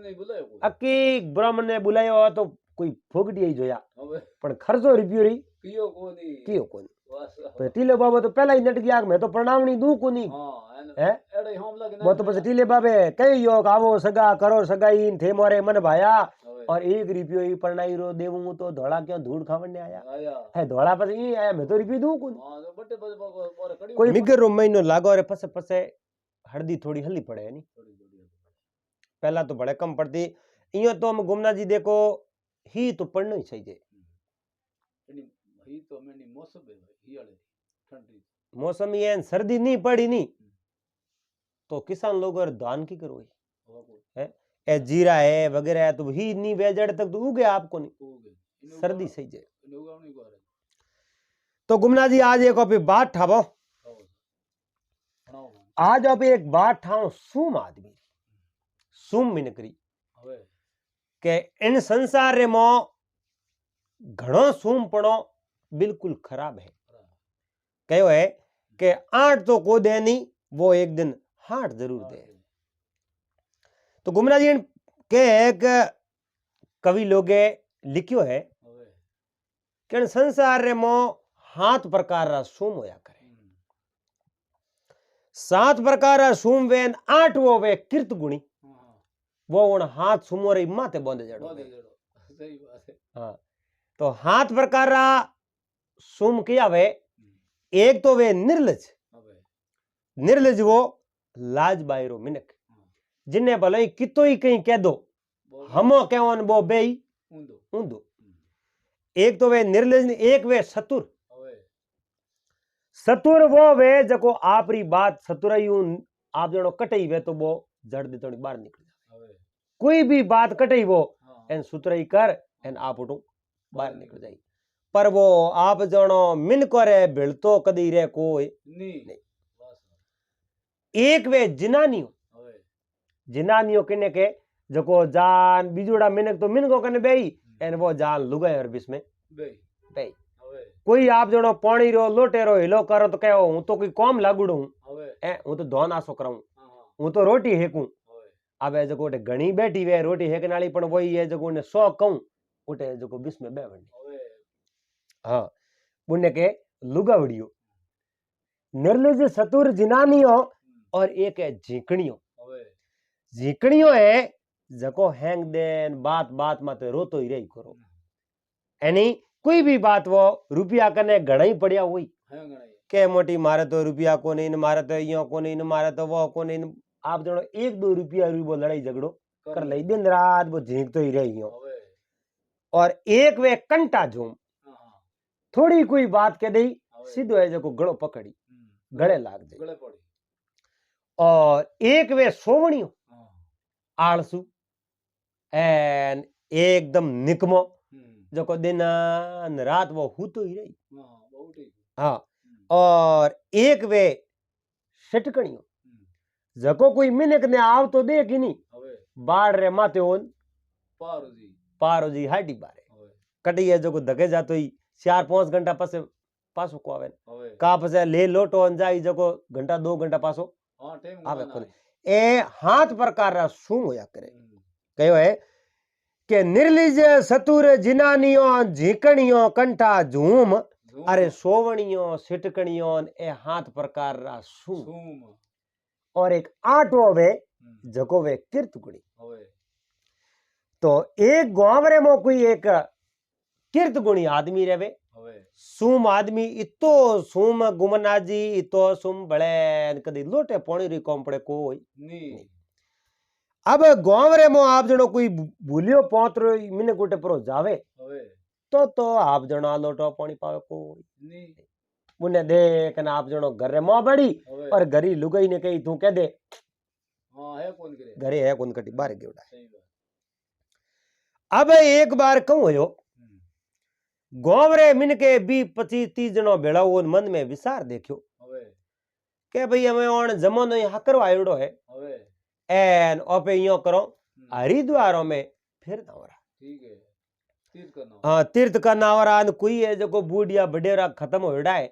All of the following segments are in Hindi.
अकी ब्राह्मण ने बुलायो तो कोई फोगटी ही जोया पण खर्चो रुपयो री कियो कोनी तो टीले बाबा तो पहला ही नट गया मैं तो प्रणामणी दू कोनी है वो तो बस टीले बाबे कई यो आवो सगा करो सगाई थे मोरे मन भाया और 1 रुपयो ही परणाई रो देवू तो धोला क्यों धूड़ खावने आया है धोला पस ई आया मैं तो रुपयो दू कोनी कोई मिगर रो महीनो लागो रे पसे पसे हरदी थोड़ी हल्ली पड़े नी पहला तो बड़े कम पड़ती इयो तो हम गुमना जी देखो ही तो पढ़नो ही चाहिए मौसम ये सर्दी नहीं पड़ी नहीं तो किसान लोग और धान की करो है ए जीरा है वगैरह तो ही नहीं बेजड़ तक तो उगे आपको नहीं सर्दी सही है तो गुमना जी आज एक अभी बात ठावो आज अभी एक बात ठाओ सुम आदमी सुम मिनकरी के इन संसार रे मो घणो सुम पड़ो बिल्कुल खराब है कहो है कि 8 तो को दे नहीं वो एक दिन हाट जरूर दे तो गुमना जी के एक कवि लोगे लिखियो है कि संसार रे मो 7 प्रकार रा सुम होया करे 7 प्रकार रा सुम वेन 8 वो वे कीर्त गुणी वो उन हाथ सुमो रे माथे बंद जड़ो सही बात है हां तो 7 प्रकार रा सुम किया वे एक तो वे निर्लज निर्लज वो लाज बायरो मिनक जिन्ने भले कितो ही कहीं कह दो हमो कहवन वो बेई ऊंधो एक तो वे निर्लज एक वे सतुर सतुर वो वे जको आपरी बात सतुरई आप जणो कटई वे तो वो जड़ दे तोड़ी बाहर निकल जावे कोई भी बात कटई वो एन सुतरई कर एन आप उठो बाहर निकल जाई पर वो आप जणो मिन करे भिड़तो कदी रे कोई नहीं एक वे जिनानियो किने के जको जान बिजुड़ा मिनक तो मिनको कने बेई एन वो जान लुगाई और बिस में बेई कोई आप जणो पानी रो लोटे रो हिलो करो तो कहो हूं तो कोई कॉम लागुड़ू ए हूं तो धोन आसो कराऊं हूं तो रोटी हेकूं अब जको घणी बैठी वे रोटी हेकने वाली पण वही है जको ने 100 कहूं उठे जको बिस में बेवणी हाँ पुण्य के लुगावड़ियो निर्लज सतुर जिनानियो और एक है झीकणियो झीकणियो है जको हैंग देन बात बात माते रोतो ही रही करो यानी कोई भी बात वो रुपया कने घड़ा ही पड़िया हुई के मोटी मारे तो रुपया को नहीं मारे तो यो को नहीं मारे तो वो को नहीं आप जनो 1-2 रुपया वो लड़ाई झगड़ो कर ले दिन रात वो झींकतो ही रही हो और एक वे कंटा झूम थोड़ी कोई बात कह दी सीधो है जो गड़ो पकड़ी गले लाग दे और एक वे सोवणियो आलसू एन एकदम निकमो जो को दिन रात वो हूतो ही रही हाँ और एक वे सटकणियो जको कोई मिनक ने आव तो दे कि नहीं बाढ़ रे माथे ओन पारो जी हाडी बारे कटी है जो को धके जातो ही 4-5 घंटा पसे पासो को आवे का पसे ले लोटो अंजाई जको घंटा 2 घंटा पासो आवे कोने ए 7 प्रकार रा सुम होया करे कयो है के निर्लिज सतुर जिनानियो झीकणियो कंठा झूम अरे सोवणियो सिटकणियो ए 7 प्रकार रा सुम और एक 8वो वे जको वे कीर्त गुणी तो एक गांवरे में कोई एक कीर्त गुणी आदमी रहे सुम आदमी इतो सुम गुमना जी इतो सुम बड़े कदी लोटे पानी री कम पड़े कोई नहीं अब गांवरे में आप जनो कोई भूलियो पोतरो मिने गोटे परो जावे तो आप जनो लोटो पानी पावे कोई नहीं मुने देख ना आप जनो घर रे मां बड़ी और घरी लुगाई ने कही तू कह दे हां है कौन करे घरे है कौन कटी बाहर गेवड़ा अब एक बार कहूं होयो गोवरे मिन के 20-25-30 जनो भेड़ा वो मन में विचार देखियो के भाई हमें ओन जमानो यहाँ करवा आयोड़ो है एन ओपे यो करो हरिद्वारों में फिर नवरा ठीक है तीर्थ करना हां तीर्थ करना और कोई है जो को बूढ़िया बडेरा खत्म होड़ा है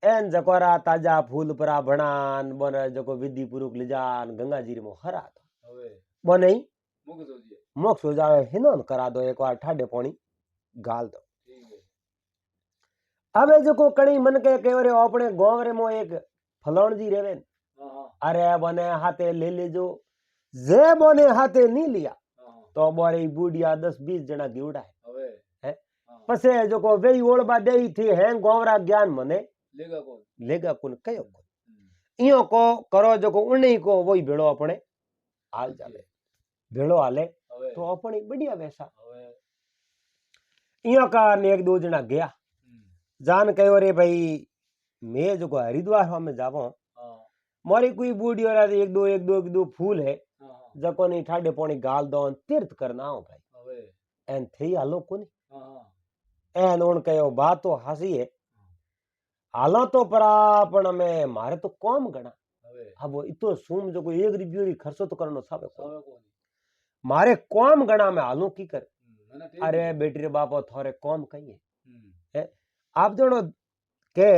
एन जकोरा ताजा फूल परा बनान बन जको विधि पुरुष लिजान गंगा जी में हरा वो नहीं मोक्ष हो जावे हिनोन करा दो एक बार ठाडे पानी गाल दो। अब जो को कणी मन के केवरे अपने गांव रे मो एक फलाण जी रेवे अरे बने हाथे ले लेजो जे बने हाथे नहीं लिया तो बोरे बूढ़िया 10-20 जना गिवड़ा है पसे जो को वेई ओळबा देई थी है गांवरा ज्ञान मने लेगा कोन कयो इयो को करो जो को उन्हीं को वही भेड़ो अपने हाल जावे भेड़ो हाले तो अपनी बढ़िया वैसा इयो का ने एक दो जना गया जान कहो रे भाई मैं जो हरिद्वार में जावो मारी कोई बूढ़ी और एक दो फूल है जको नहीं ठाडे पानी गाल दो तीर्थ करना हो भाई एन थी हालो कोनी एन उन कहो बात तो हसी है हालो तो परापण में मारे तो कौम गणा अब इतो सूम जो कोई 1 रुपयो री खर्चो तो करनो साबे मारे कौम गणा में हालू की कर अरे बेटी रे बापो थोरे कौम कही है आप जणो के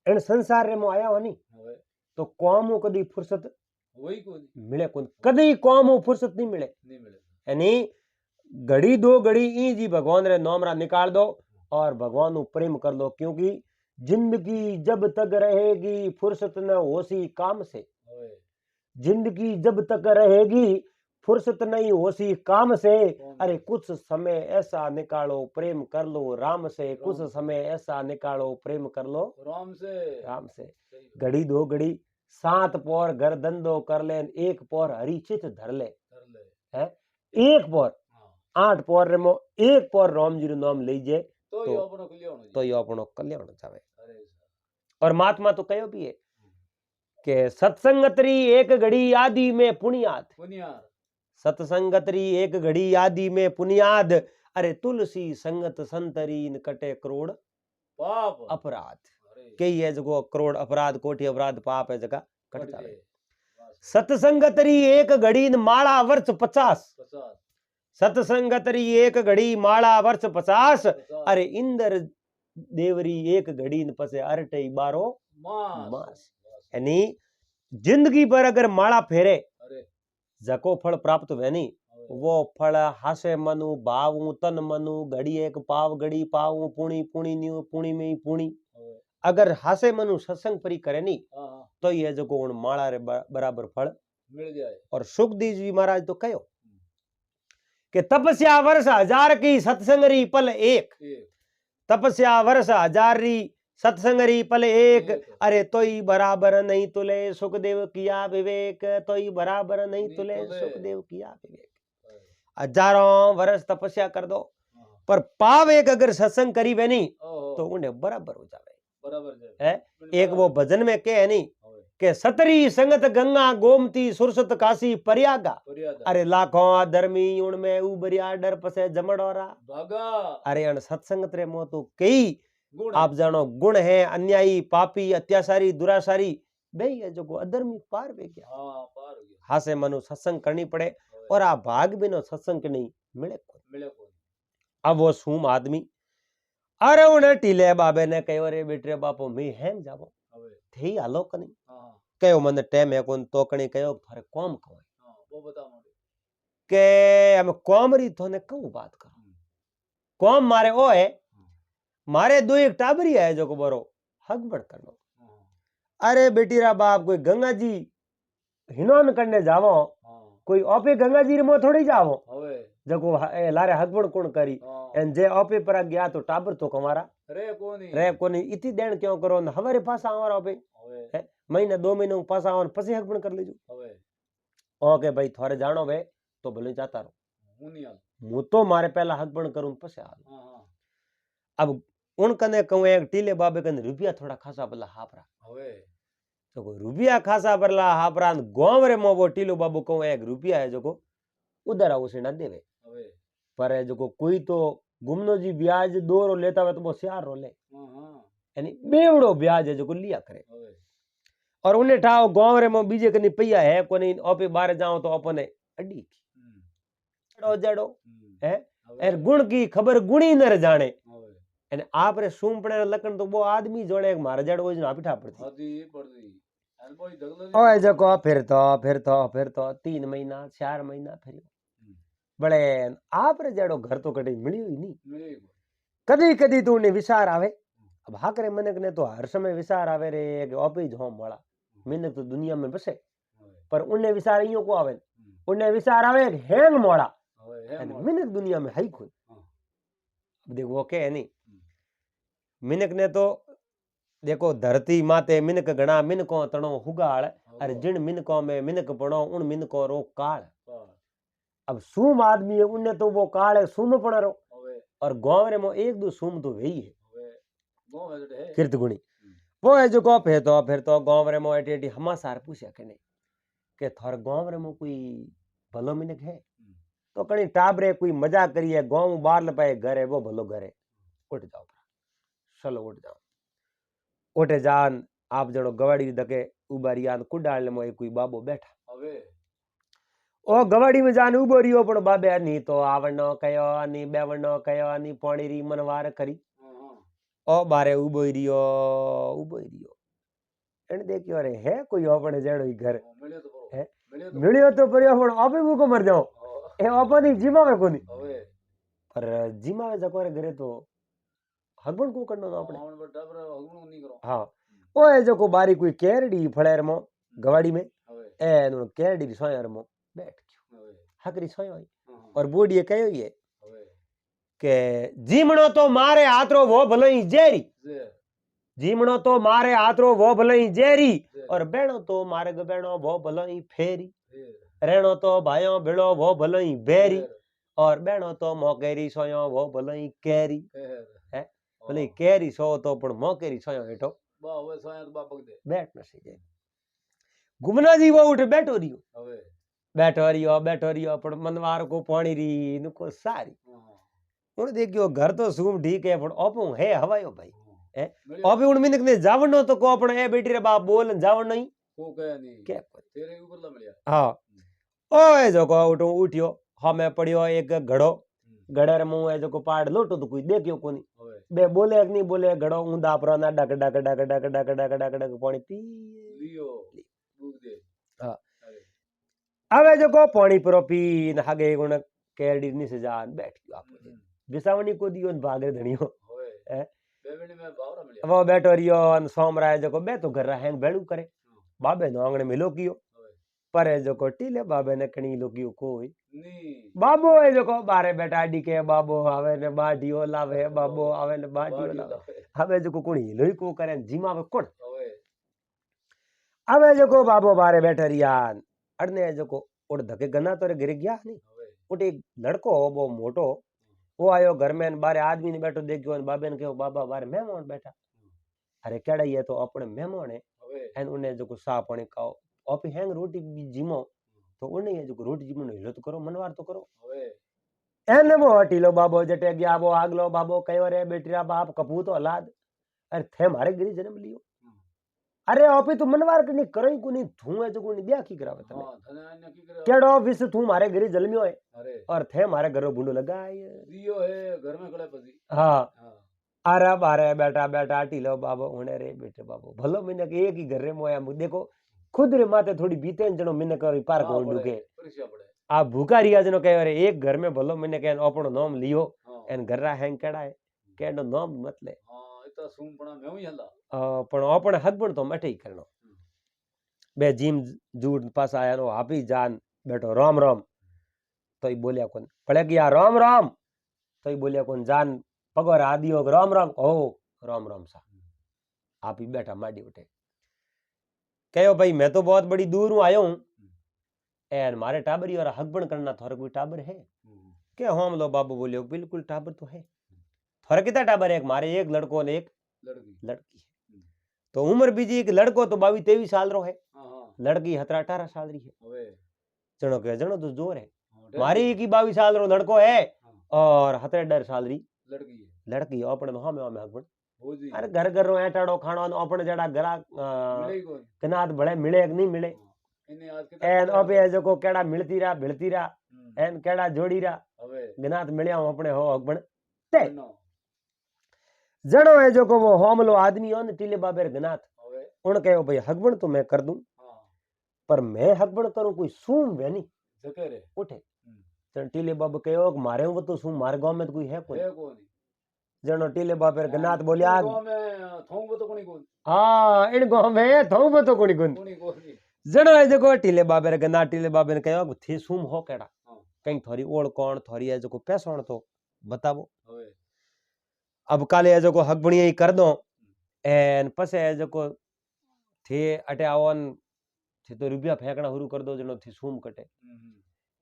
इन संसार रे मो आया हो नी तो कौम कदी फुर्सत मिले कोन कदी कौम फुर्सत नहीं मिले यानी घड़ी 2 घड़ी ई जी भगवान रे नाम रा निकाल दो और भगवान नु प्रेम कर लो क्योंकि जिंदगी जब तक रहेगी फुर्सत न होसी काम से जिंदगी जब तक रहेगी फुर्सत नहीं होसी काम से अरे कुछ समय ऐसा निकालो प्रेम कर लो राम से कुछ समय ऐसा निकालो प्रेम कर लो राम से घड़ी 2 घड़ी 7 पोर घर धंधो कर ले 1 पोर हरी चित धर ले है 1 पोर 8 पोर रे मो 1 पोर राम जी रो नाम लीजे तो यो अपनो कल्याण जावे और महात्मा तो कहो भी है कि सत्संगतरी एक घड़ी आदि में पुनियाद सत्संगतरी एक घड़ी आदि में पुनियाद अरे तुलसी संगत संतरी न कटे करोड़ पाप अपराध कई है जो करोड़ अपराध कोटि अपराध पाप है जगह कट जावे सत्संगतरी एक घड़ी न माला वर्ष 50 सत्संगतरी एक घड़ी माला वर्ष 50 अरे इंद्र देवरी एक घड़ी न पसे अरटे 12 मास यानी जिंदगी पर अगर माला फेरे जको फल प्राप्त वेनी वो फल हासे मनु भावू तन मनु घड़ी एक पाव घड़ी पावू पुणी पुणी न्यू पुणी में पुणी अगर हासे मनु सत्संग परी करे नी तो ये जो उन माला रे बराबर फल मिल जाए। और सुखदेव जी महाराज तो कहो कि तपस्या वर्ष 1000 की सत्संगरी पल एक तपस्या वर्ष 1000 री सत्संगरी पल एक अरे तोई बराबर नहीं तुले सुखदेव किया विवेक तोई बराबर नहीं तुले सुखदेव किया विवेक 1000 वर्ष तपस्या कर दो पर पाव एक अगर सत्संग करी वे नहीं तो उन्हें बराबर हो जावे है। एक वो भजन में के है नहीं के सतरी संगत गंगा गोमती सुरसत काशी परियागा अरे लाखों धर्मी उनमें उबरिया डर पसे जमड़ोरा अरे अन सत्संगत रे मो तो कई आप जानो गुण है अन्यायी पापी अत्याचारी दुराचारी बे है जो अधर्मी पार वे गया हासे मनु सत्संग करनी पड़े और आ भाग बिनो सत्संग के नहीं मिले अब वो सूम आदमी अरे उन्हें टीले बाबे ने कहो रे बेटे बापो मैं हेम जावो थी हालो कनी कहो मन टाइम है कोन तो कणी कहो थारे कौम कहो वो बता के हम कौम री थोने कहूं बात करो कौम मारे ओ है मारे 2 एक टाबरी है जो को बरो हकबड़ करनो अरे बेटी रा बाप कोई गंगा जी हिनोन करने जावो कोई ओपे गंगा जी रे मो थोड़ी जावो जको लारे हकबड़ कोण करी एन जे ओपे पर गया तो टाबर तो कमारा रे कोनी इति देण क्यों करो न हमारे पास आवारा ओपे महीना 2 महीना पास आवन पसी हकबड़ कर लेजो ओके भाई थारे जानो वे तो भले जाता रहो मु तो मारे पहला हकबड़ करूं पसे आ अब उन कने कहूं एक टीले बाबे कने रुपया थोड़ा खासा बला हापरा तो को रुपया खासा बरला हापरा गांव रे मो वो टीलो बाबू कहूं एक रुपया है जो को उधर उसे ना देवे पर है जो को कोई तो गुमनो जी ब्याज 2 रो लेता है तो वो 4 रो ले यानी बेवड़ो ब्याज है जो को लिया करे और उन्हें ठाओ गांव रे मो बीजे कनी पैया है कोनी ओपे बाहर जाओ तो अपने अड्डी जड़ो है एर गुण की खबर गुणी न जाने અને આપરે સૂમ પડે લકણ તો બો આદમી જોડે એક મારા જડ હોય ને આપીઠા પડતી ઓય જકો ફેરતો 3 મહિના 4 મહિના ફેર્યો बड़े आप रे जेड़ो घर तो कदी मिलियो ही नहीं। कदी कदी तो उन्हें विचार आवे। अब हाकरे मनक ने तो हर समय विचार आवे रे कि ऑपी ज होम वाला मिनक तो दुनिया में बसे, पर उन्हें विचार इयो को आवे, उन्हें विचार आवे हैंग मोड़ा मिनक दुनिया में है कोई। अब देखो के नहीं मिनक ने तो देखो धरती माते मिनक गणा मिनकों तणो हुगाड़ अरे जिन मिनकों में मिनक पड़ो उन मिनकों रो काल। अब सूम आदमी है उन्हें तो वो काल है सूम पड़ा रो, और गांव रे में एक दो सूम तो वही है कीर्तगुणी वो है जो कॉप है तो फिर तो गांव रे में एटी एटी हमासार पूछा के नहीं के थार गांव रे में कोई भलो मिनक है तो कहीं टाबरे कोई मजा करिए गांव बाहर ल पाए घर है वो भलो घर है उठ जाओ चलो उठ जाओ उठे जान आप जड़ो गवाड़ी धके उबारियान कुडाल में कोई बाबो बैठा ओ गवाड़ी में जान उबो रियो पण बाबे नी तो आवनो कयो नी बेवनो कयो नी पोणीरी मनवार करी ओ बारे उबो रियो एने देखियो रे है कोई अपने जेड़ो ही घर है मिलियो तो परियो पण आपे मुको मर जाओ ए अपनी जीमा में कोनी पर जीमा में जको रे घरे तो हगबन को करनो अपने हां ओ ए जको बारी कोई केरडी फळेर मो गवाड़ी में ए नो केरडी सोयर मो बैठ गयो हकरी सोयो और बूढ़ी कहो ये के जीमणो तो मारे हाथरो वो भलोई जेरी जीमणो तो मारे हाथरो वो भलोई जेरी और बेणो तो मारे गबेणो वो भलोई फेरी रेणो तो भायो भेड़ो वो भलोई बेरी और बेणो तो मोकेरी सोयो वो भलोई केरी है भले केरी सो तो पण मोकेरी सोयो हेठो बा होवे सोया तो बापक दे बैठ न सही घुमना जी वो उठ बैठो रियो बैठो रियो पण मनवार को पानी री नको सारी उन देखियो घर तो सूम ठीक है पण ओपो है हवायो भाई है ओपे उन मिनक ने जावनो तो को पण ए बेटी रे बाप बोल जावण नहीं को कहे नहीं के तेरे ऊपर ला मिलिया हां ओए जो को उठियो हमें पड़ियो एक घड़ो घड़े रे मुंह है जो को पाड़ लोटो तो कोई देखियो कोनी बे बोले कि नहीं बोले घड़ो ऊंधा पर ना duck duck duck duck duck duck duck duck पानी पी लियो भूख दे हां आवे जो को पानी परो पी न हगे गुण केरडी नी से जान बैठ गयो आप विसावनी को दियो भागे धणियो है बेवणी में बावरा मिलिया वो बैठो रियो न सोमराय जो को बे तो घर हैंग बेड़ू करे बाबे नो आंगणे में लोकियो पर जो को टीले बाबे ने कणी लोकियो कोई नी बाबो है जो को बारे बेटा डी के बाबो आवे ने बाडियो लावे बाबो आवे ने बाडियो लावे हवे जो को कोणी लोई को करे जीमा में कोण आवे जो को बाबो बारे बैठा रियान अड़ने जो को उड़ धके गना तो गिर गया नहीं उठ एक लड़को हो वो मोटो वो आयो घर में बारे आदमी ने बैठो देखियो बाबे ने कहो बाबा बारे मेहमान बैठा अरे केड़ा ये तो अपने मेहमान है एन उन्हें जो को सा पानी खाओ ओपी हैंग रोटी जीमो तो उन्हें ये जो को रोटी जीमो हिलो तो करो मनवार तो करो एन वो हटीलो बाबो जटे गया वो आगलो बाबो कयो रे बेटीरा बाप कपू तो हलाद अरे थे मारे गिरी जन्म लियो अरे ओपी तू मनवार कनी करई कोनी थू है जो कोनी ब्याह की करावे तने केड़ो ऑफिस तू मारे घरे जलमियो है और थे मारे घरो बुंडो लगाय दियो है घर में खड़े पसी हां अरे बारे बेटा बेटा टीलो बाबो होने रे बेटे बाबो भलो मिने के एक ही घर रे मोया देखो खुद रे माथे थोड़ी बीते जणो मिने कर पार को डुके आ भूखा रिया जनो कहे रे एक घर में भलो मिने के अपनो नाम लियो एन घररा हैंग केड़ा है केडो नाम मत ले हां इता सूमपणा में ही हला पण अपने हकबण तो मठे ही करनो बे जीम जूड पास आया नो हापी जान बैठो राम राम तो ही बोलिया कोन पड़े गया राम राम तो ही बोलिया कोन जान पगोर आदियो राम राम ओ राम राम सा आप ही बैठा माडी उठे कहो भाई मैं तो बहुत बड़ी दूर हूं आयो हूं एन मारे टाबरी और हकबण करना थोड़ा कोई टाबर है के हम लो बाबू बोलियो बिल्कुल टाबर तो है थोड़ा कितना टाबर है एक मारे एक लड़को ने एक लड़की तो उम्र बीजी एक लड़को तो 22-23 साल रो है लड़की 17-18 साल री है जनो के जनो तो जोर है मारी की 22 साल रो लड़को है और 17 साल री लड़की अपने हां में हकबण अरे घर घर रो एटाड़ो खानो अपने जड़ा गरा कनात बड़े मिले कि नहीं मिले एन ओबे जो को केड़ा मिलती रहा एन केड़ा जोड़ी रहा गनात मिलया अपने हो हकबण ते जड़ो है जो को वो होमलो आदमी हो न टीले बाबे गनाथ उन कहो भाई हकबण तो मैं कर दूं पर मैं हकबण करूं कोई सूम वे नहीं जके रे उठे टीले बाबा कहो मारे हूं तो शू मारे गांव में तो कोई है कोई जनो टीले बाबे गनात बोलिया हाँ इन गांव में थऊ तो कोनी कोन जनो है जको टीले बाबे गना टीले बाबे ने कहो थे सूम हो केड़ा कहीं थोड़ी ओळ कोण थोड़ी है जको पैसोण तो बतावो अब काले है जको हक बणिया ही कर दो एन पसे है जको थे अटे आवन थे तो रुपया फेंकना शुरू कर दो जनो थे सूम कटे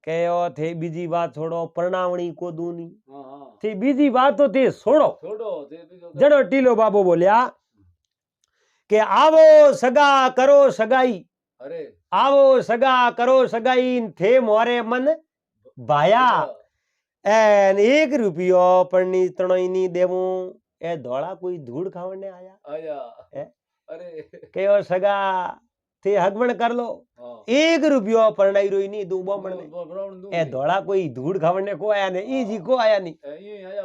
कहो थे बीजी बात छोड़ो परणावणी को दूनी थे बीजी बात तो थे छोड़ो जनो टीलो बाबो बोलिया के आवो सगा करो सगाई आवो सगा करो सगाई थे मोरे मन भाया एन 1 रुपयो पड़नी तणोई नी देवू ए धोला कोई धूड़ खावने आया कहो सगा थे हगवण कर लो 1 रुपयो परणाई रोई नी दू बोमण ए धोला कोई धूड़ खावने को आया ने ई जी को आया नी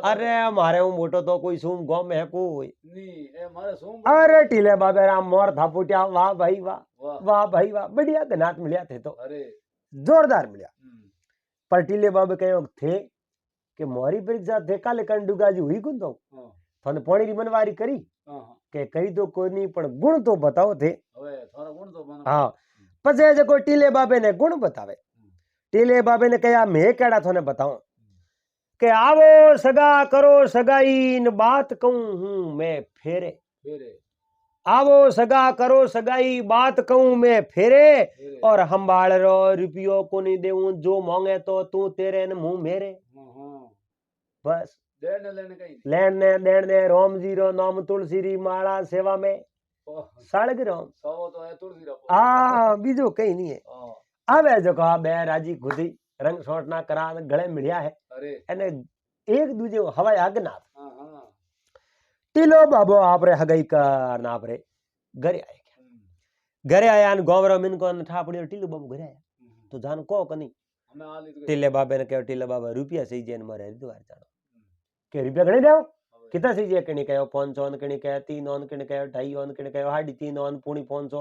अरे मारे हूं मोटो तो कोई सूम गांव में है कोई अरे टीले बाबे राम मोर थापुटिया वाह भाई वाह भाई वाह बढ़िया गनात मिलिया थे तो जोरदार मिलिया पर टीले बाबे कहो थे के मोरी परीक्षा थे काले कंडुगा जी हुई कुन तो थाने पानी री मनवारी करी के करी तो कोई नहीं पण गुण तो बताओ थे हाँ पछे जको टीले बाबे ने गुण बतावे टीले बाबे ने कहा मैं केड़ा थाने बताऊं के आवो सगा करो सगाई न बात कहूं हूं मैं फेरे आवो सगा करो सगाई बात कहूं मैं फेरे और हंबाल रो रुपयो को नहीं देऊं जो मांगे तो तू तेरे न मुंह मेरे बस लेने देने रोम जी रो नाम तुलसी री माला सेवा में सालग रोम हाँ बीजो कहीं नहीं है अब है जो कहा बे राजी खुदी रंग सोटना करा गले मिलिया है एने एक दूजे हवाई आगनाथ टीलो बाबो आपरे हगई कर ना आपरे घरे आया गाँव रो मिन को ठापड़ी टीलो बाबू घरे आया तो जान को कनी टीले बाबे ने कहो टीले बाबा रुपया सही जेन मारे हरिद्वार जानो के रुपया गणे देव कितना सही जे कणी कहो 500 कणी कहो 3 कणी कहो 2.5 कणी कहो 3.5 पूणी 500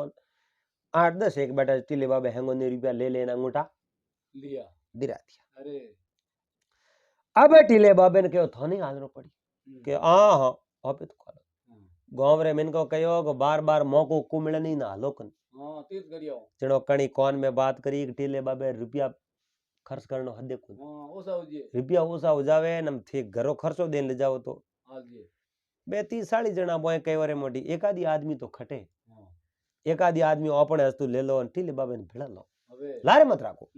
8-10 एक बेटा टीले बाबे हेंगो ने रुपया ले लेना अंगूठा लिया दिरा दिया अब टीले बाबे ने कहो थाने हालनो पड़ी के हाँ वापस तो गाँव रे मिन को कहो बार बार मौको को मिले नहीं ना लोकन चलो कणी कौन में बात करी टीले बाबे रुपया खर्च करनो हदे को रुपया ओसा हो जावे नम थे घरो खर्चो देन ले जाओ तो 30-40 जना बोए कई वारे मोटी एकादी आदमी तो खटे एकादी आदमी अपने वस्तु ले लो टीले बाबे ने भेड़ा लो लारे मत राखो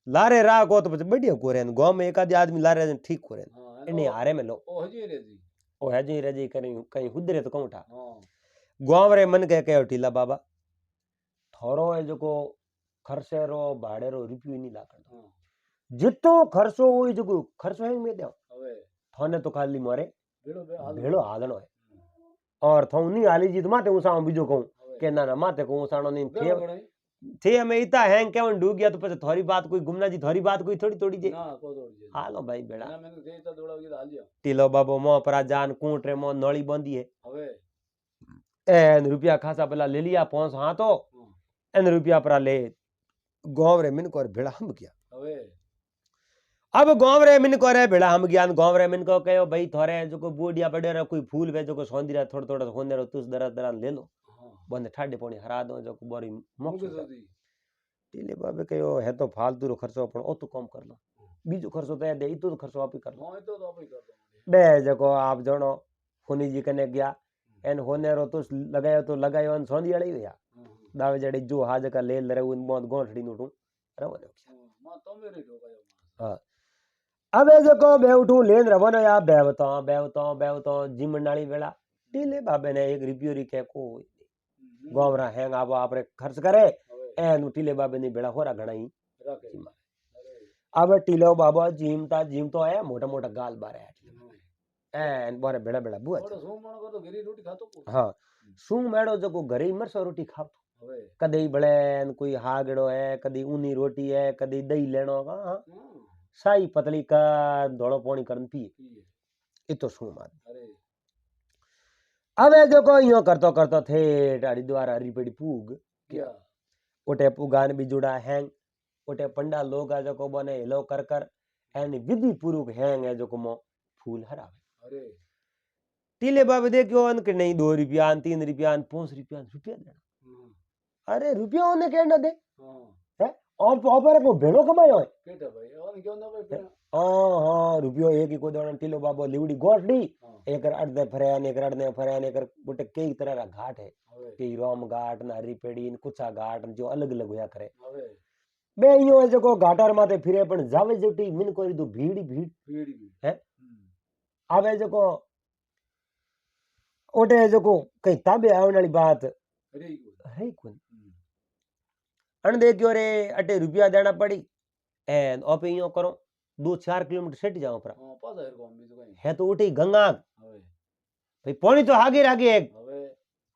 लारे राखो तो बढ़िया को रेन गांव में एकादी आदमी लारे ठीक को रेन इने हारे में लो ओ हजी रजी कहीं हुदरे तो कौठा गांव रे मन के टीला बाबा थोरो है जो को खर्चे रो भाड़े रो रुपयो नहीं लाकर जितो खर्चो हुई जो खर्चो है में दो थाने तो खाली मारे भेड़ो हालनो है और थो नहीं हाली जी तो माते उसा बीजो कहूं के ना माते को उसानो नहीं थे हमें इता हैंग केवन डूब गया तो पछे थोड़ी बात कोई गुमना जी थोड़ी बात कोई थोड़ी जे हालो भाई बेड़ा टीलो बाबो मो परा जान कूटरे मो नळी बंदी है एन रुपया खासा पहला ले लिया 5 हां तो एन रुपया परा ले गांव रे मिन को भेड़ा हम गया अब गांव रे मिन को रे भेड़ा हम गया गांव रे मिन को कहो भाई थोरे जो को बूढ़िया बड़े रे कोई फूल वे जो को सौंदर्य थोड़ा थोड़ा होने रो तुस दरा दरा ले लो बंद ठाडे पानी हरा दो जो को बोरी मोक्ष टीले बाबे कहो है तो फालतू रो खर्चो पण ओ तो कम कर लो बीजो खर्चो तो दे तो खर्चो आप ही कर लो बे जको आप जणो खुनी जी कने गया एन होने रो तुस लगायो अन सौंदर्य लई गया दावे जड़ी जो हाज का ले रे उन बहुत गोंठड़ी नुटू रवो हां अबे जको बेउठू लेन रवनो या बेवतो जिमंडाली वेला टीले बाबे ने 1 रुपयो री के को गोवरा हैंग आबो आपरे खर्च करे एन टीले बाबे ने बेड़ा होरा घणाई अब टीलो बाबा जीमतो है मोटा मोटा गाल बारे एन बोरे बेड़ा बेड़ा बुआ तो घरी रोटी खातो हां सू मेड़ो जको घरे मरसो रोटी खातो कदे बळे कोई हागड़ो है कदी ऊनी रोटी है कदी दही लेनो हां साई पतली का धोलो पानी करन पी इतो सू मार अबे जो को यो करतो थे डाड़ी द्वारा हरिपेड़ी पूग क्या ओटे पुगान बिजुड़ा हैंग ओटे पंडा लोग आ जो को बने हेलो कर एनी विधि पूर्वक हैंग है जो को मो फूल हरावे। अरे टीले बाबे देखियो अन के नहीं 2 रुपया 3 रुपया 5 रुपया रुपया देना। अरे रुपया ओने के ना दे है ऑपर को भेड़ो कमायो है केटा भाई ओने क्यों ना भाई हां रुपयो एक ही को देना। टीलो बाबो लिवड़ी गोठड़ी एक अर्धे फरेन एक अर्धे फरेन एक बुटे कई तरह का घाट है कई रोम घाट ना हरी पेड़ी कुछा घाट जो अलग अलग होया करे बे यो जो घाटार माथे फिरे पण जावे जटी मिन कोई तो भीड़ भीड़ है आवे जो ओटे जो कई ताबे आवन वाली बात है कोई अन देखियो रे अटे रुपया देना पड़ी एन ओपे यो करो 2-4 किलोमीटर सेट जाओ पर है तो उठी गंगा भाई पानी तो आगे आगे एक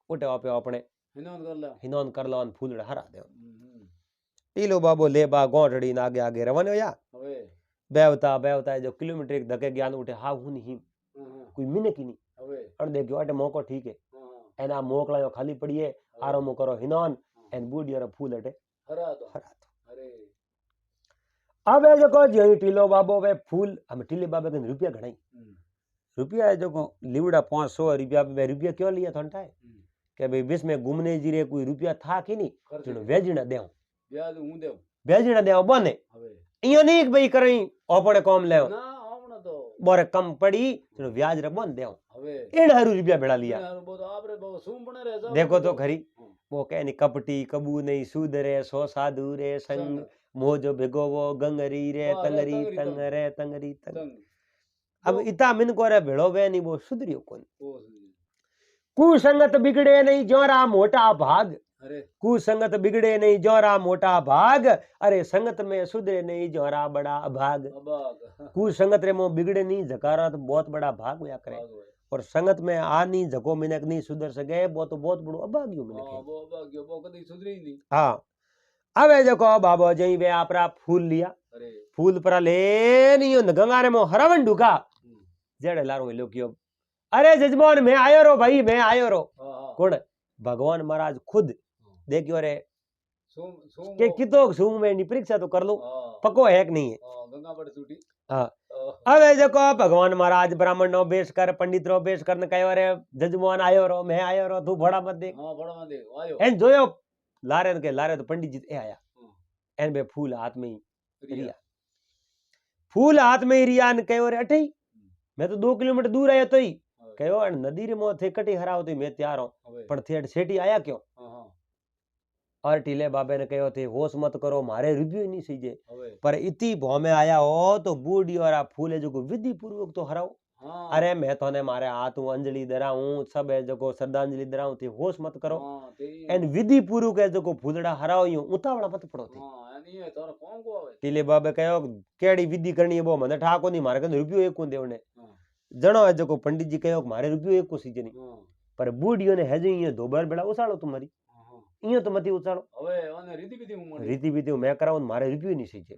उठे ओपे अपने हिनोन कर लो फूलड़ा हरा दे टीलो बाबो ले बा गोठड़ी ना आगे आगे रवाने या बेवता जो किलोमीटर एक धके ज्ञान उठे हाव हुनी हिम कोई मिने की नहीं अन देखियो अटे मौको ठीक है एना मोकलायो खाली पड़ी है आराम करो हिनोन एन बूढ़िया फूल अटे हरा दो अरे अब जो को जी टीलो बाबो वे फूल हम टीले बाबे के रुपया घणाई रुपया है जो को लिवड़ा 500 रुपया पे रुपया क्यों लिया थोंटा है के भाई बीच में घूमने जी रे कोई रुपया था कि नहीं जो वेजणा देव ब्याज हूं देव वेजणा देव बने इयो नहीं कि भाई करई ओपणे काम लेओ ना ओपणे तो बोरे कम पड़ी जो ब्याज रे बन देव इन हारू रुपया भेड़ा लिया वो तो आपरे वो सूम बने रहे देखो तो खरी वो कहनी कपटी कबू नहीं सूद रे सो साधु रे संग मोजो भिगो वो गंगरी रे तंगरी तंग रे तंगरी तंग अब इता मिन को रे भेड़ो वे नहीं वो सुधरियो कोन कुसंगत बिगड़े नहीं जोरा मोटा भाग अरे कुसंगत बिगड़े नहीं जोरा मोटा भाग अरे संगत में सुधरे नहीं जोरा बड़ा भाग कुसंगत रे मो बिगड़े नहीं जकारा तो बहुत बड़ा भाग होया करे और संगत में आनी जको मिनक नहीं सुधर सके वो तो बहुत बड़ो अभाग्यो मिनक है वो अभाग्यो वो कदी सुधरी नहीं हां अबे जको बाबो जई वे आपरा फूल लिया अरे फूल पर ले नियो गंगा रे मो हरवन ढुका जेड़े लारो लो कियो अरे जजमान मैं आयो रो भाई मैं आयो रो कौन भगवान महाराज खुद देखियो रे के कितो सूंग में नी परीक्षा तो कर लो पक्को है कि नहीं है गंगा पर छूटी हां अबे जको भगवान महाराज ब्राह्मण नो बेश कर पंडित रो बेश करने कयो रे जजमान आयो रो मैं आयो रो तू बड़ा मत देख हां बड़ा मत देख आयो एन जोयो लारे तो पंडित जी ए आया एन बे फूल हाथ में ही रिया फूल हाथ में ही रिया ने कयो रे अठई मैं तो 2 किलोमीटर दूर आयो तो ही कयो नदी रे मोथे कटी हराव तो मैं तैयार हूं पर थेड़ सेठी आया क्यों और टीले बाबे ने कहो थे होश मत करो मारे रुपये नहीं सीजे पर इतनी भौ में आया हो तो बूढ़ी और फूले जो विधि पूर्वक तो हराओ अरे मैं तो ने मारे हाथ हूं अंजलि दराऊं सब है जो श्रद्धांजलि दराऊं थे होश मत करो एन विधि पूर्वक है जो फूलड़ा हराओ यूं उतावड़ा मत पड़ो थे टीले बाबे कहो केड़ी विधि करनी है वो मने ठाको नहीं मारे कने रुपयो एक को देवने जणो है जो पंडित जी कहो मारे रुपयो एक को सीजे नहीं पर बूढ़ियों ने है जो ये दोबार बेड़ा उसाड़ो तुम्हारी इयो तो मती उचाड़ो હવે ઓને રીતિ વિધિ मैं कराऊं मारे रिव्यू नहीं सीजे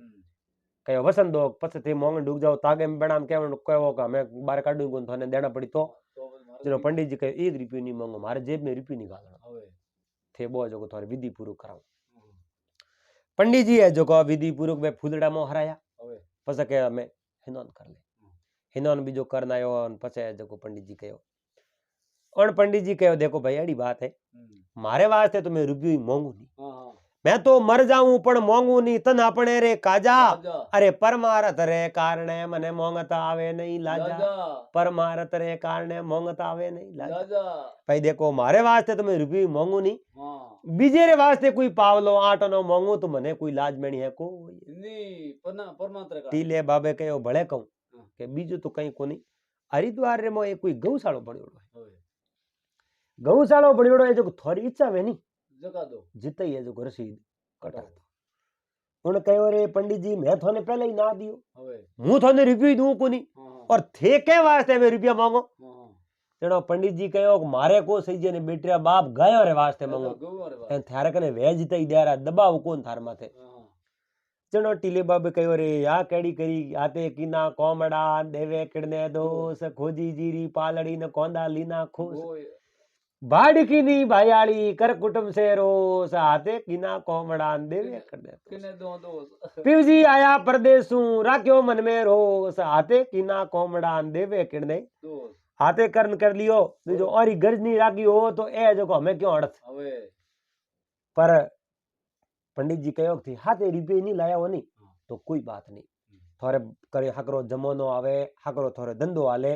कयो वसन दो पछे ते मोंग डूक जाओ तागे में बनाम केवन कयो का मैं बाहर काढू को थाने देना पड़ी तो चलो पंडित जी कहे 1 रुपया नहीं मांगो मारे जेब में रुपया नहीं गालना थे बो जो थारे विधि पूर्व कराऊं पंडित जी है जो को विधि पूर्वक में फूलड़ा मो हराया पछे के मैं हिनोन कर ले हिनोन भी जो करना आयो पछे जो को पंडित जी कयो और पंडित जी कहो देखो भाई अड़ी बात है मारे वास्ते तो मैं रुपयो ही मांगू नहीं मैं तो मर जाऊं पण मांगू नहीं तन अपने रे काजा अरे परमारथ रे कारणे मने मोंगत आवे नहीं लाजा परमारथ रे कारणे मोंगत आवे नहीं लाजा भाई देखो मारे वास्ते तो मैं रुपयो ही मांगू नहीं बीजे रे वास्ते कोई पावलो आटो नो मांगू तो मने कोई लाज मेणी है कोई नहीं परमात्मा का टीले बाबे कहो भले कहूं के बीजो तो कहीं कोनी हरिद्वार रे मो एक कोई गौशाला बणियोड़ो है गौशाला बणियोड़ो है जो थोड़ी इच्छा वे नहीं जगा दो जिते ही है जो रसीद कटा दो उन कहो रे पंडित जी मैं थाने पहले ही ना दियो हूं थाने रुपया दूं कोनी और थे के वास्ते मैं रुपया मांगो जणो पंडित जी कहो मारे को सही जे ने बेटिया बाप गयो रे वास्ते मांगो एन थारे कने वेज तई देरा दबाव कोन थार माथे जणो टीले बाबे कहो रे या केड़ी करी आते किना कोमड़ा देवे किडने दोस खोजी जीरी पालड़ी न कोंदा लीना खोस भाड़ की नी भायाली कर कुटुंब से रोस हाथे किना कोमड़ान देवे कर दे किने दो दोस्त पिवजी आया परदेसू राख्यो मन में रोस हाथे किना कोमड़ान देवे कर दे दोस्त हाथे कर्न कर लियो जो और गर्ज नहीं राखी हो तो ए जो हमें क्यों अड़थ हवे पर पंडित जी कहो थी हाथे रुपये नहीं लाया हो नहीं तो कोई बात नहीं थोड़े करे हकरो जमोनो आवे हकरो थोड़े धंधो हाले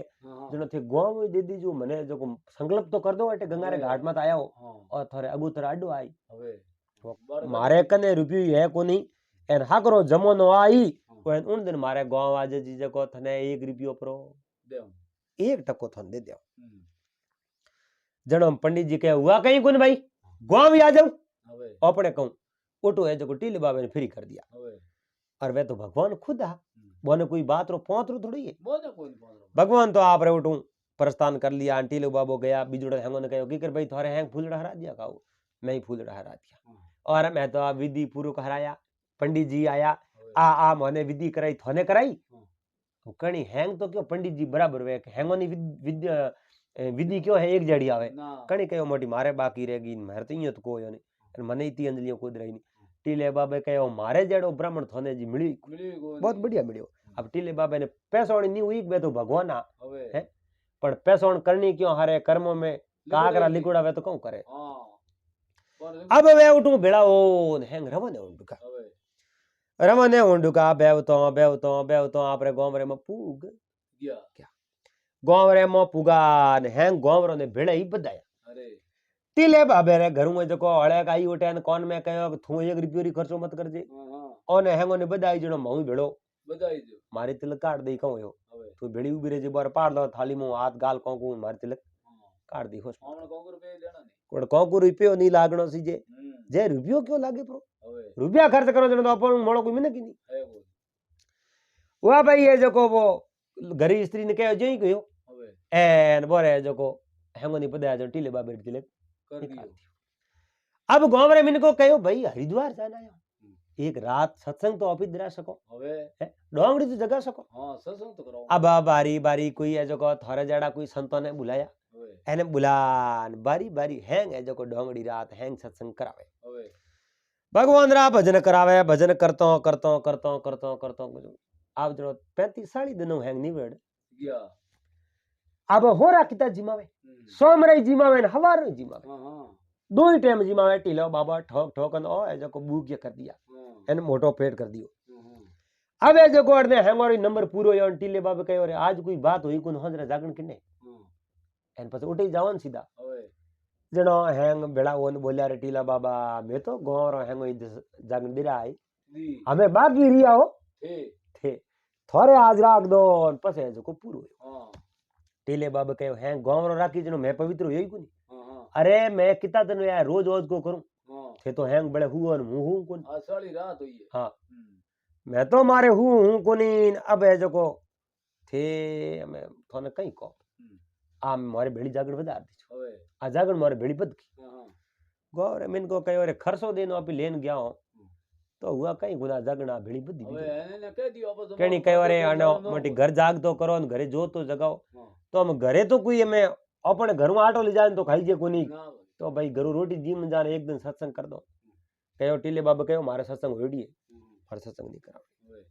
जनो थे गांव में दीदी जो मने जो संकल्प तो कर दो अटे गंगारे घाट मत आया हो और थोड़े अगुतर अड्डो आई मारे कने रुपये है को नहीं एन हकरो जमोनो आई उन दिन मारे गांव आज जी जको थने 1 रुपयो प्रो देव 1 टको थन दे दो जनो पंडित जी कहे हुआ कहीं कोन भाई गांव आ जाओ अपने कहूं ओटो है जो टीले बाबे ने फ्री कर दिया और वे तो भगवान खुद है बोने कोई बात रो पहुंच रो थोड़ी है भगवान तो आप रे उठूं प्रस्थान कर लिया आंटी लो बाबो गया बिजुड़ा हैंगो ने कहो की कर भाई थारे हैंग फूलड़ा हरा दिया खाओ मैं ही फूलड़ा हरा दिया और मैं तो आ विधि पूरो हराया पंडित जी आया आ मने विधि कराई थोने कराई तो कणी हैंग तो क्यों पंडित जी बराबर वे हैंगो नी विधि क्यों है एक जड़ी आवे कणी कहो मोटी मारे बाकी रहेगी मारे तो इयो तो कोयो नहीं मने इतनी अंजलियों कूद रही नहीं टीले बाबे कहो मारे जड़ो ब्राह्मण थोने जी मिली बहुत बढ़िया मिलियो अब टीले बाबे ने पैसोणी नहीं हुई बे तो भगवान है पर पैसोण करनी क्यों हारे कर्मों में काकरा लिकुड़ा वे तो कौन करे अब वे उठू भेड़ा हो हैंग रमने उंडुका बेवतो आपरे गोमरे में पूग क्या गोमरे में पुगा ने हैंग गोमरो ने भेड़ा ही बधाया टीले बाबे रे घर में जको हळे काई उठे ने कोन में कहो तू 1 रुपयो री खर्चो मत करजे ओने हैंगो ने बधाई जणो मऊ भेड़ो बधाई दो मारी तिलक काट दई कहयो तू भेड़ी उभी रे जे बार पाड़ लो थाली में हाथ गाल कोकू मारी तिलक काट दी होस हमने कोकू रुपयो देना नहीं कोड कोकू रुपयो नहीं लागणो सी जे रुपयो क्यों लागे प्रो रुपया खर्च करो जणो तो अपन मोड़ो कोई मिने की नहीं वाह भाई ये जको वो घरी स्त्री ने कहो जई कयो एन बोरे जको हैंगो नहीं बधाया जो टीले बाबे री तिलक कर दियो अब गांव रे मिनको कहो भाई हरिद्वार जाना है एक रात सत्संग तो ऑफिस दिला सको हवे डोंगड़ी तो जगा सको हां सत्संग तो कराओ अब बारी बारी कोई है जो को थारे जाड़ा कोई संतों ने बुलाया एने बुलान बारी बारी हैंग है जो को डोंगड़ी रात हैंग सत्संग करावे हवे भगवान रा भजन करावे भजन करतो करतो करतो करतो करतो आप जो 35 40 दिनों हैंग नहीं वेड़ गया अब होरा किता जिमावे सोमरे जिमावे हवार जिमावे दो ही टाइम जिमावे टीलो बाबा ठोक ठोकन ओ ए जको बूक्य कर दिया एन मोटो पेट कर दियो अब ए जको ने हैंगोरी नंबर पूरो यो टीले बाबा कहो रे आज कोई बात होई कोन हजरा जागण किने एन पछ उठी जावन सीधा जणो हैंग बेड़ा ओन बोल्या रे टीला बाबा मैं तो गोरो हैंगो जागण दिरा आई हमें बाकी रिया हो थे थोड़े आज राख दो पछे जको पूरो टीले बाबा कहो हैं गोमरो राखी जनो मैं पवित्र होई कोनी अरे मैं किता दिन यार रोज रोज को करूं थे तो हैंग बड़े हुआ मुंह हूं कोनी सारी रात हुई है हां मैं तो मारे हूं कोनी अब है जको थे मैं थोने कहीं को आ मारे भेड़ी जागण बजा दी छो आ जागण मारे भेड़ी बद की गोरे मिन को कहो रे खर्चो देनो अपी लेन गया हो तो हुआ कहीं गुना जागणा भेड़ी बदी एने कह दियो अब केनी कहो रे आनो मोटी घर जाग तो करो घरे जो तो जगाओ तो हम घरे तो कोई हमें अपने घर में आटो ले जाए तो खाई जे कोनी तो भाई घरू रोटी जीम जाने एक दिन सत्संग कर दो कहो टीले बाबा कहो मारे सत्संग होड़ी है पर सत्संग नहीं करावे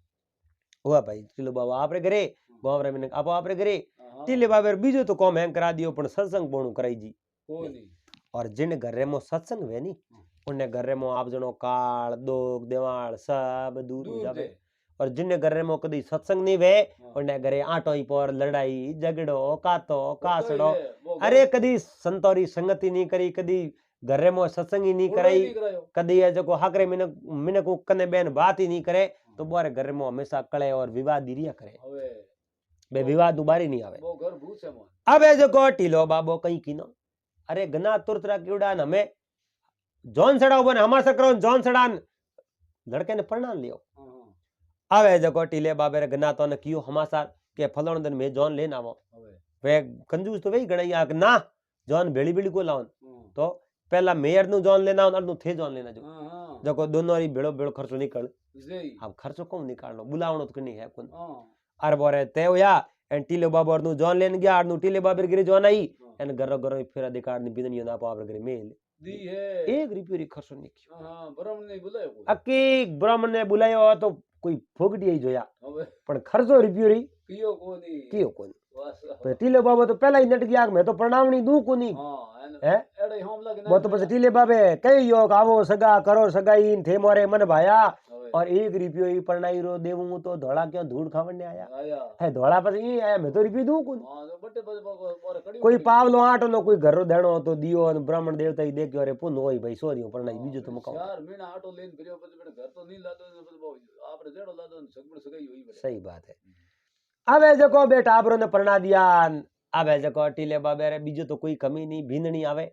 हुआ भाई टीले बाबा आपरे घरे गांव रे में आप आपरे घरे टीले बाबा बीजो तो कॉम हैंग करा दियो पण सत्संग बोणू कराई जी कोनी और जिन घरे में सत्संग वे नी उन्ने घरे में आप जणो काल दोग देवाल सब दूर हो जावे और जिन्ने घरे में कदी सत्संग नहीं वे उन्ने घरे आटो ही पर लड़ाई झगड़ो कातो कासड़ो अरे कदी संतोरी संगति नहीं करी कदी घरे में सत्संग ही नहीं कराई कदी है जो हाकरे मिने को कने बेन बात ही नहीं करे तो बारे घरे में हमेशा कले और विवाद दिरिया करे बे विवाद दुबारी नहीं आवे वो घर भूसे मन अब है जो टीलो बाबो कहीं किनो अरे गना तुरतरा कीड़ान हमें जॉन सड़ाओ बने हमार सकरो जॉन सड़ान लड़के ने प्रणाम लियो आवे जको टीले बाबे रे गना तो ने कियो हमासा के फलोण दिन में जॉन लेन आवो वे कंजूस तो वही गणैया कि ना जॉन भेड़ी भेड़ी को लावन तो पहला मेयर नु जॉन लेना और नु थे जॉन लेना जो जको दोनों री भेड़ो भेड़ो खर्चो निकल अब खर्चो कौन निकालनो बुलावणो तो कनी है कोन अरे बोरे ते या एन टीले बाबा नु जॉन लेन गया नु टीले बाबर गिरे जॉन आई एन घर घर फेरा दिखाड़ नी बिदनी ना पावर करे मेल दी है 1 रुपया री खर्चो नहीं कियो हां ब्राह्मण ने बुलायो कोई अकी ब्राह्मण ने बुलायो तो कोई फोगडी जोया पण खर्चो रुपयो री कियो कोनी तो टीले बाबा तो पहला ही नट गया मैं तो प्रणामणी दू कोनी है एड़े हम लगे वो तो बस टीले बाबे कई योग आवो सगा करो सगाई थे मोरे मन भाया और 1 रुपयो ही परणाई रो देवू तो धोला क्यों धूड़ खावन ने आया है धोला पर ई आया मैं तो रुपयो दू कोनी कोई पावलो आटो नो कोई घर रो देणो तो दियो और ब्राह्मण देवता ही देखयो रे पुन होई भाई सोरियो परणाई बीजो तो मका यार मीना आटो लेन फिरयो बड़े घर तो नहीं लादो आपरे जेड़ो लादो सगबड़ सगाई होई बड़े सही बात है आवे जको बेटा आपरो ने परना दिया आवे जको टीले बाबे रे बीजो तो कोई कमी नहीं बींदनी आवे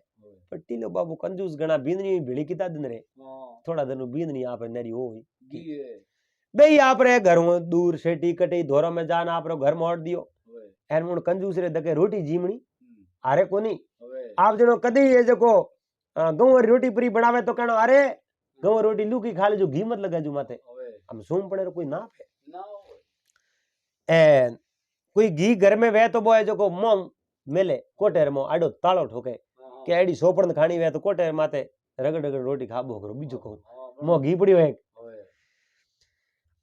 पर टीले बाबू कंजूस गणा बींदनी भेड़ी किता दिन रे थोड़ा दिन बींदनी आप नेरी होई बेई आपरे घर दूर सेटी कटी धोरो में जान आपरो घर मोड़ दियो एन मुन कंजूस रे दके रोटी जीमणी आरे कोनी आप जनो कदी ये जको गंवर रोटी पूरी बनावे तो कहनो अरे गंवर रोटी लूकी खा ले जो घी मत लगा जो माथे हम सोम पड़े कोई ना पे एन कोई घी घर में वे तो बोए जो मोम मेले कोटेर मो आडो तालो ठोके के एडी सोपड़ खानी वे तो कोटेर माथे रगड़ रगड़ रोटी खाबो करो बीजो कहूं मो घी पड़ियो है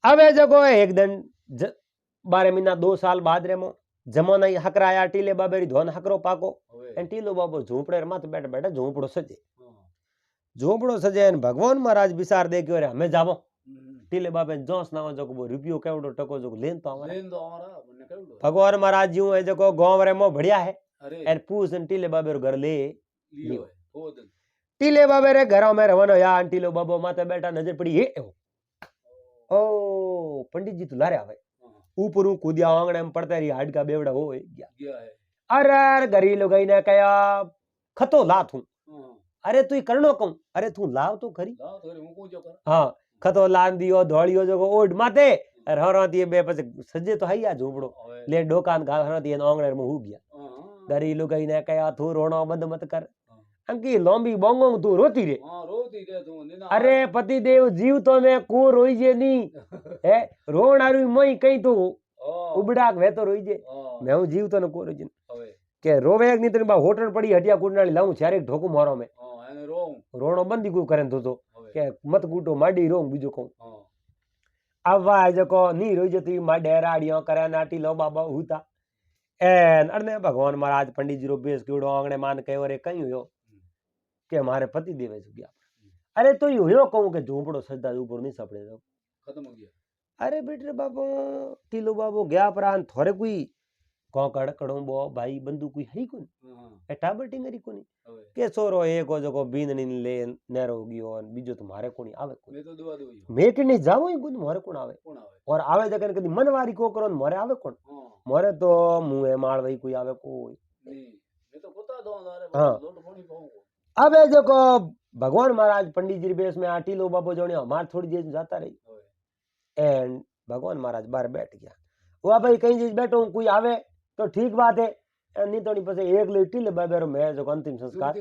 अबे जको एक दिन 12 महीना 2 साल बाद रे मो जमाना ही हकराया टीले बाबेरी धोन हकरो पाको एन टीलो बाबो झोपड़े माथे बैठे बैठे झोपड़ो सजे एन भगवान महाराज विचार दे के रे हमें जावो टीले बाबे जोस नाव जो को रुपयो केवडो टको जो लेन तो आवा भगवान महाराज जी है जो गांव रे मो बढ़िया है एन पूछन टीले बाबे रो घर ले लियो टीले बाबे रे घरों में रवनो या टीलो बाबो माथे बैठा नजर पड़ी हे ओ पंडित जी तो लारे आवे ऊपर कूदिया आंगणे में पड़ता रही हाड का बेवड़ा हो गया है अरे गरी लोगई ने कया खतो ला तू अरे तू करनो कहूं अरे तू लाव तो खरी हां खतो लान दियो धोलियो जो ओड माथे हरती बे पछ सजे तो हइया झूपड़ो ले डोकान गा हरती आंगणे में हो गया गरी लोगई ने कया तू रोनो बंद मत कर अंकी लोंबी बोंगो तू रोती रे तू अरे पति देव जीव तो ने को रोई जे नी है रोण आरी मई कई तू उबड़ा वे तो रोई जे मैं हूं जीव तो ने को रोई जे के रोवे एक नी तने बा होटल पड़ी हटिया कुडनाली लाऊं चारे ढोकू मारो में रोणो बंदी को करे तो के मत कूटो माडी रोंग बीजो को आवाज को नी रोई जती माडे राडियो करे नाटी लो बाबा हुता एन अरने भगवान महाराज पंडित जी रो बेस केड़ो आंगणे मान कयो रे कई हो के हमारे पति देवे गया अरे तो यो कहूं के झोपड़ो सदा ऊपर नहीं सपड़े जाओ खत्म हो गया अरे बेटे बाबू टीलो बाबू गया प्राण थोड़े कोई कोकड़ कड़ो भाई बंदू कोई है कोन एटा बटिंगरी कोनी के सोरो एक को जको बींदनी ले नेरो गयो बीजो तुम्हारे कोनी आवे कोनी मैं तो दुआ दोई मैं के नहीं जावो ही कोनी मोरे कोन आवे और आवे जकन कदी मनवारी को करो मोरे आवे कोन मोरे तो मुंह मार वही कोई आवे कोई नहीं मैं तो पता दो अरे लोट कोनी पाऊं अबे जको भगवान महाराज पंडित जी बेस में आटीलो बाबू जोने हमार थोड़ी देर जाता रही एंड भगवान महाराज बाहर बैठ गया वो भाई कहीं चीज बैठो कोई आवे तो ठीक बात है नहीं तो नहीं पसे एक लेटी ले बाबे रो मैं जो अंतिम संस्कार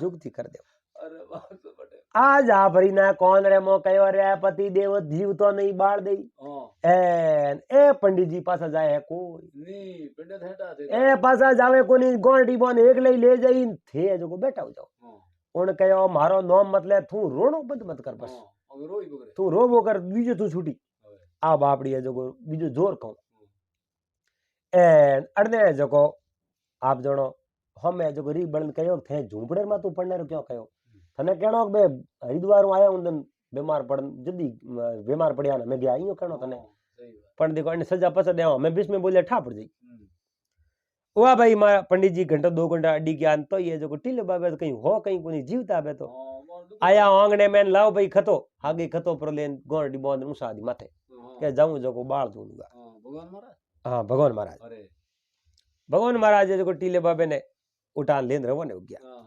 जुगती कर दे अरे बात तो बटे आज आ भरी ना कौन रे मो कयो रे पति देव जीव तो नहीं बाड़ देई एन ए पंडित जी पासा जाए है कोई नहीं पंडित हेटा थे ए पासा जावे कोनी गोंडी बोन एक ले जाई थे जो को बैठा हो जाओ उन कयो मारो नाम मतलब तू रोणो बंद मत कर बस तू रोबो कर बीजो तू छूटी आ बापड़ी है जो बीजो जोर कहूं एन अड़ने जो आप जणो हमें जो री बन कयो थे झूपड़े में तू पड़ने रो क्यों कयो तने कहनो बे हरिद्वार आया उन बीमार पड़ जदी बीमार पड़या ने मैं गया इयो कहनो तने पण देखो इन सजा पसा देवा मैं बीच में बोले ठा पड़ जाई ओआ भाई मारा पंडित जी घंटा 2 घंटा अड्डी गया तो ये जो टीले बाबे कहीं हो कहीं कोनी जीवता बे तो आया आंगणे में लाओ भाई खतो आगे खतो पर लेन गोरडी बोंद मुसादी माथे के जाऊं जो को बाल दूंगा भगवान महाराज हां भगवान महाराज अरे भगवान महाराज जो टीले बाबे ने उठान लेन रवाने हो गया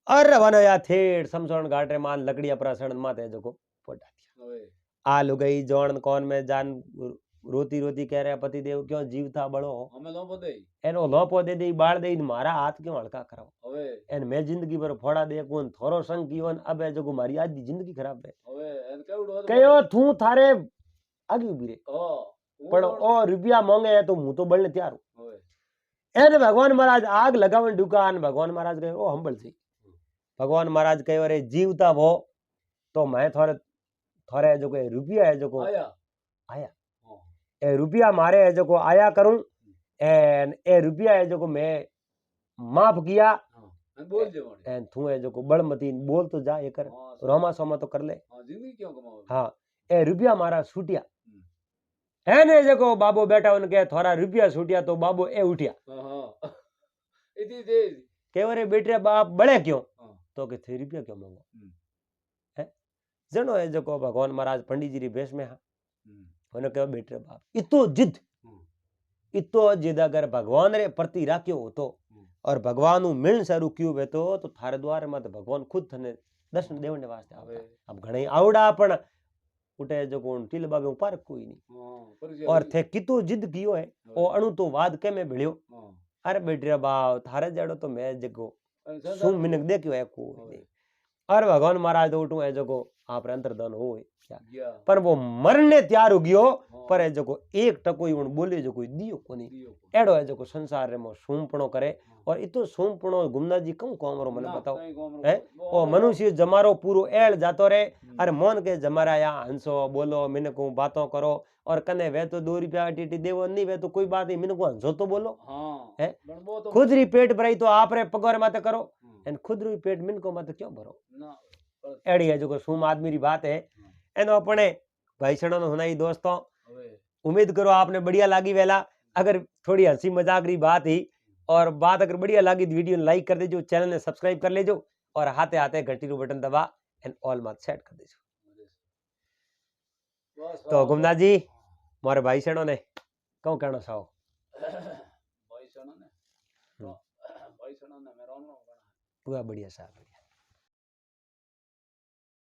और रवाना या थेड़ समसोन घाट रे मान लकड़िया प्रासण माथे जो को पोटा दिया आ लुगई जोन कौन में जान रोती रोती कह रहे पति देव क्यों जीवता बड़ो हमें लोपो दे एनो लोपो दे दे बाळ दे मारा हाथ क्यों हल्का कराओ हवे एन मैं जिंदगी भर फोड़ा दे कोन थोरो संग कीवन अबे जो मारी आज दी जिंदगी खराब है हवे एन केवडो कयो तू थारे आगे उभी रे પણ ઓ રૂપિયા માંગે તો હું તો બળને તૈયાર હું એને ભગવાન મહારાજ આગ લગાવવાની દુકાન ભગવાન મહારાજ કહે ઓ હંબળ થી ભગવાન મહારાજ કહ્યો અરે જીવતા वो तो मैं थोड़े थोड़े जो कोई रुपया है जो को आया ए रुपया मारे है जो को आया करूं एन ए रुपया है जो को मैं माफ किया बोल दे एन तू है जो को बड़मती बोल तो जा ये कर रोमा सोमा तो कर ले जिंदगी क्यों कमाओ हाँ ए रुपया मारा छूटिया है ने जो को बाबू बैठा उनके थोड़ा रुपया छूटिया तो बाबू ए उठिया इतनी तेज के रे बेटे बाप बड़े क्यों तो के थे रुपया क्यों मांगो है जनो है जो को भगवान महाराज पंडित जी री भेष में हाँ उन्हें कहो बेटे बाप इतो जिद अगर भगवान रे प्रति राख्यो हो तो और भगवान मिलन शुरू क्यों वे तो थारे द्वारे मत भगवान खुद थने दर्शन देवने वास्ते आवे अब घणे आवड़ा पण उठे जो कोण टील बाबे ऊपर कोई नहीं और थे कितो जिद कियो है ओ अणु तो वाद के में भिड़ियो अरे बेटे बाप थारे जड़ो तो मैं जगो सुन मिनक देखियो है को और भगवान महाराज तो उठू है जो को आप अंतर्धान हो क्या पर वो मरने तैयार हो गयो पर है जो को एक टको ही बोले जो कोई दियो कोनी एड़ो है जो को संसार रे मो सूमपणो करे और इतो सूमपणो गुमना जी कम कोमरो मने बताओ है ओ मनुष्य जमारो पूरो एळ जातो रे अरे मोन के जमारा या हंसो बोलो मिने को बातों करो और कने वे तो 2 रुपया टीटी देवो नहीं वे तो कोई बात नहीं मिने को हंसो तो बोलो है खुद री पेट भराई तो आप रे पगोर माते करो एन खुद री पेट मिन को माते क्यों भरो एड़ी है जो को सूम आदमी री बात है एनो अपने भाई सणो नो सुनाई दोस्तों उम्मीद करो आपने बढ़िया लागी वेला अगर थोड़ी हंसी मजाक री बात ही और बात अगर बढ़िया लगी तो वीडियो लाइक कर देजो चैनल ने सब्सक्राइब कर लेजो और हाथे हाथे घंटी रू बटन दबा एंड ऑल मत सेट कर देजो तो गुमना जी मारे भाई सणो ने क्यों कहना चाहो भाई सणो ने मैं राम राम पूरा बढ़िया साहब